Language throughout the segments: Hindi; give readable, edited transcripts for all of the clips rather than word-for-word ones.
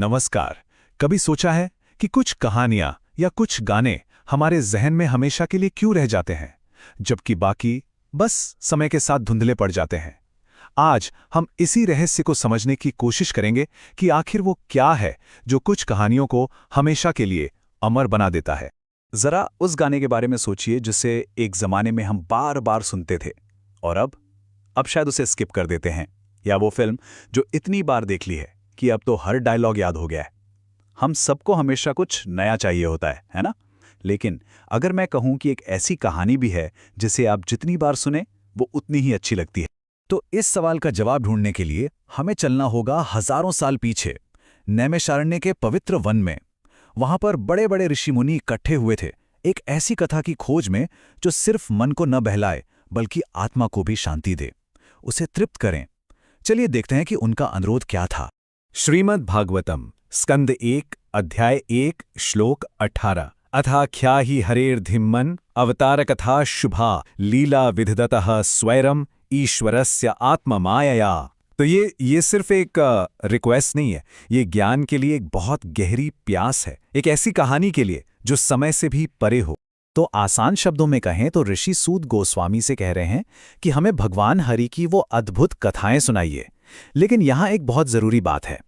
नमस्कार। कभी सोचा है कि कुछ कहानियां या कुछ गाने हमारे जहन में हमेशा के लिए क्यों रह जाते हैं, जबकि बाकी बस समय के साथ धुंधले पड़ जाते हैं। आज हम इसी रहस्य को समझने की कोशिश करेंगे कि आखिर वो क्या है जो कुछ कहानियों को हमेशा के लिए अमर बना देता है। जरा उस गाने के बारे में सोचिए जिसे एक जमाने में हम बार बार सुनते थे और अब शायद उसे स्किप कर देते हैं, या वो फिल्म जो इतनी बार देख ली है कि अब तो हर डायलॉग याद हो गया है। हम सबको हमेशा कुछ नया चाहिए होता है ना? लेकिन अगर मैं कहूं कि एक ऐसी कहानी भी है जिसे आप जितनी बार सुने वो उतनी ही अच्छी लगती है, तो इस सवाल का जवाब ढूंढने के लिए हमें चलना होगा हजारों साल पीछे, नैमिषारण्य के पवित्र वन में। वहां पर बड़े बड़े ऋषि मुनि इकट्ठे हुए थे, एक ऐसी कथा की खोज में जो सिर्फ मन को न बहलाए बल्कि आत्मा को भी शांति दे, उसे तृप्त करें। चलिए देखते हैं कि उनका अनुरोध क्या था। श्रीमद् भागवतम स्कंद 1 अध्याय 1 श्लोक 18। अथाख्या ही हरेर्धिमन अवतार कथा शुभा लीला विधदतः स्वैरम ईश्वरस्य आत्ममायया। तो ये सिर्फ एक रिक्वेस्ट नहीं है, ये ज्ञान के लिए एक बहुत गहरी प्यास है, एक ऐसी कहानी के लिए जो समय से भी परे हो। तो आसान शब्दों में कहें तो ऋषि सूत गोस्वामी से कह रहे हैं कि हमें भगवान हरि की वो अद्भुत कथाएं सुनाइए। लेकिन यहाँ एक बहुत जरूरी बात है।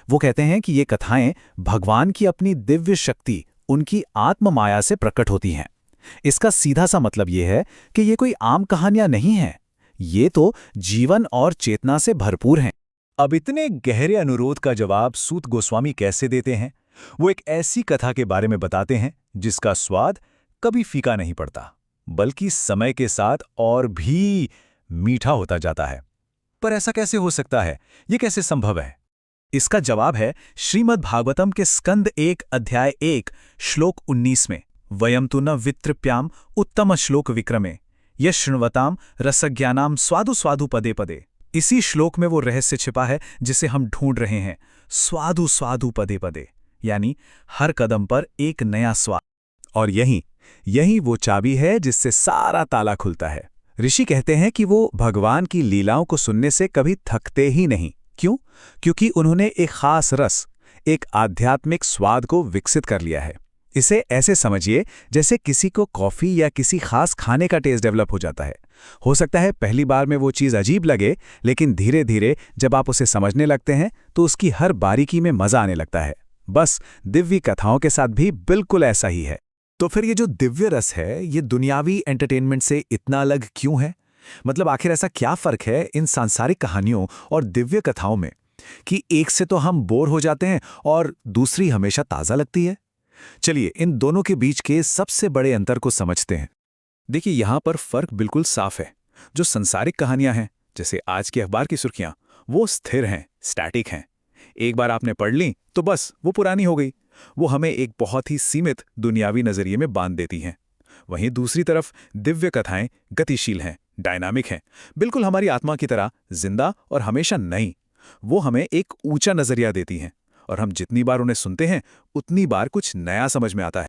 वो कहते हैं कि ये कथाएं भगवान की अपनी दिव्य शक्ति, उनकी आत्म माया से प्रकट होती हैं। इसका सीधा सा मतलब ये है कि ये कोई आम कहानियां नहीं हैं, ये तो जीवन और चेतना से भरपूर हैं। अब इतने गहरे अनुरोध का जवाब सूत गोस्वामी कैसे देते हैं? वो एक ऐसी कथा के बारे में बताते हैं जिसका स्वाद कभी फीका नहीं पड़ता, बल्कि समय के साथ और भी मीठा होता जाता है। पर ऐसा कैसे हो सकता है? ये कैसे संभव है? इसका जवाब है श्रीमद् भागवतम के स्कंद 1 अध्याय 1 श्लोक 19 में। वयम तु न वित्रप्याम उत्तम श्लोक विक्रमे यशृण्वताम रसज्ञानाम स्वादु स्वादु पदे पदे। इसी श्लोक में वो रहस्य छिपा है जिसे हम ढूंढ रहे हैं, स्वादु स्वादु पदे पदे, यानी हर कदम पर एक नया स्वाद। और यही वो चाबी है जिससे सारा ताला खुलता है। ऋषि कहते हैं कि वो भगवान की लीलाओं को सुनने से कभी थकते ही नहीं। क्यों? क्योंकि उन्होंने एक खास रस, एक आध्यात्मिक स्वाद को विकसित कर लिया है। इसे ऐसे समझिए जैसे किसी को कॉफी या किसी खास खाने का टेस्ट डेवलप हो जाता है। हो सकता है पहली बार में वो चीज़ अजीब लगे, लेकिन धीरे धीरे जब आप उसे समझने लगते हैं तो उसकी हर बारीकी में मजा आने लगता है। बस दिव्य कथाओं के साथ भी बिल्कुल ऐसा ही है। तो फिर ये जो दिव्य रस है, ये दुनियावी एंटरटेनमेंट से इतना अलग क्यों है? मतलब आखिर ऐसा क्या फर्क है इन सांसारिक कहानियों और दिव्य कथाओं में कि एक से तो हम बोर हो जाते हैं और दूसरी हमेशा ताज़ा लगती है? चलिए इन दोनों के बीच के सबसे बड़े अंतर को समझते हैं। देखिए, यहाँ पर फर्क बिल्कुल साफ है। जो सांसारिक कहानियां हैं, जैसे आज के अखबार की सुर्खियां, वो स्थिर हैं, स्टैटिक हैं। एक बार आपने पढ़ ली तो बस वो पुरानी हो गई। वो हमें एक बहुत ही सीमित दुनियावी नजरिए में बांध देती हैं। वहीं दूसरी तरफ दिव्य कथाएं गतिशील हैं, डायनामिक हैं, बिल्कुल हमारी आत्मा की तरह जिंदा और हमेशा नई। वो हमें एक ऊंचा नजरिया देती हैं और हम जितनी बार उन्हें सुनते हैं उतनी बार कुछ नया समझ में आता है।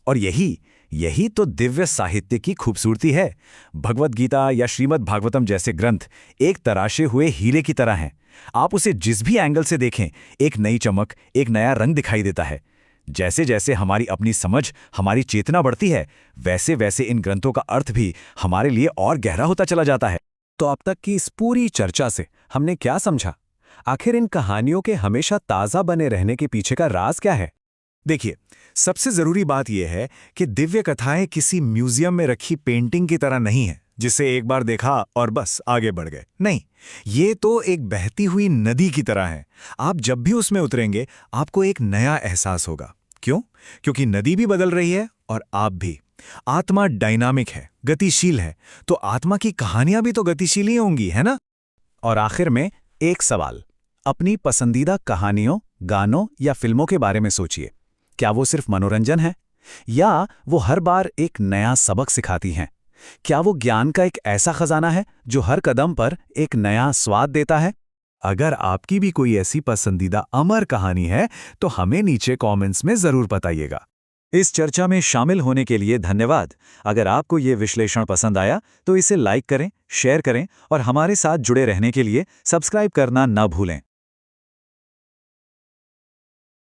और यही तो दिव्य साहित्य की खूबसूरती है। भगवद गीता या श्रीमद् भागवतम जैसे ग्रंथ एक तराशे हुए हीरे की तरह हैं। आप उसे जिस भी एंगल से देखें, एक नई चमक, एक नया रंग दिखाई देता है। जैसे जैसे हमारी अपनी समझ, हमारी चेतना बढ़ती है, वैसे वैसे इन ग्रंथों का अर्थ भी हमारे लिए और गहरा होता चला जाता है। तो अब तक की इस पूरी चर्चा से हमने क्या समझा? आखिर इन कहानियों के हमेशा ताज़ा बने रहने के पीछे का राज क्या है? देखिए, सबसे जरूरी बात यह है कि दिव्य कथाएं किसी म्यूजियम में रखी पेंटिंग की तरह नहीं है, जिसे एक बार देखा और बस आगे बढ़ गए। नहीं, ये तो एक बहती हुई नदी की तरह है। आप जब भी उसमें उतरेंगे आपको एक नया एहसास होगा। क्यों? क्योंकि नदी भी बदल रही है और आप भी। आत्मा डायनामिक है, गतिशील है, तो आत्मा की कहानियां भी तो गतिशील ही होंगी, है ना? और आखिर में एक सवाल, अपनी पसंदीदा कहानियों, गानों या फिल्मों के बारे में सोचिए। क्या वो सिर्फ मनोरंजन है, या वो हर बार एक नया सबक सिखाती हैं? क्या वो ज्ञान का एक ऐसा खजाना है जो हर कदम पर एक नया स्वाद देता है? अगर आपकी भी कोई ऐसी पसंदीदा अमर कहानी है तो हमें नीचे कमेंट्स में जरूर बताइएगा। इस चर्चा में शामिल होने के लिए धन्यवाद। अगर आपको ये विश्लेषण पसंद आया तो इसे लाइक करें, शेयर करें और हमारे साथ जुड़े रहने के लिए सब्सक्राइब करना न भूलें।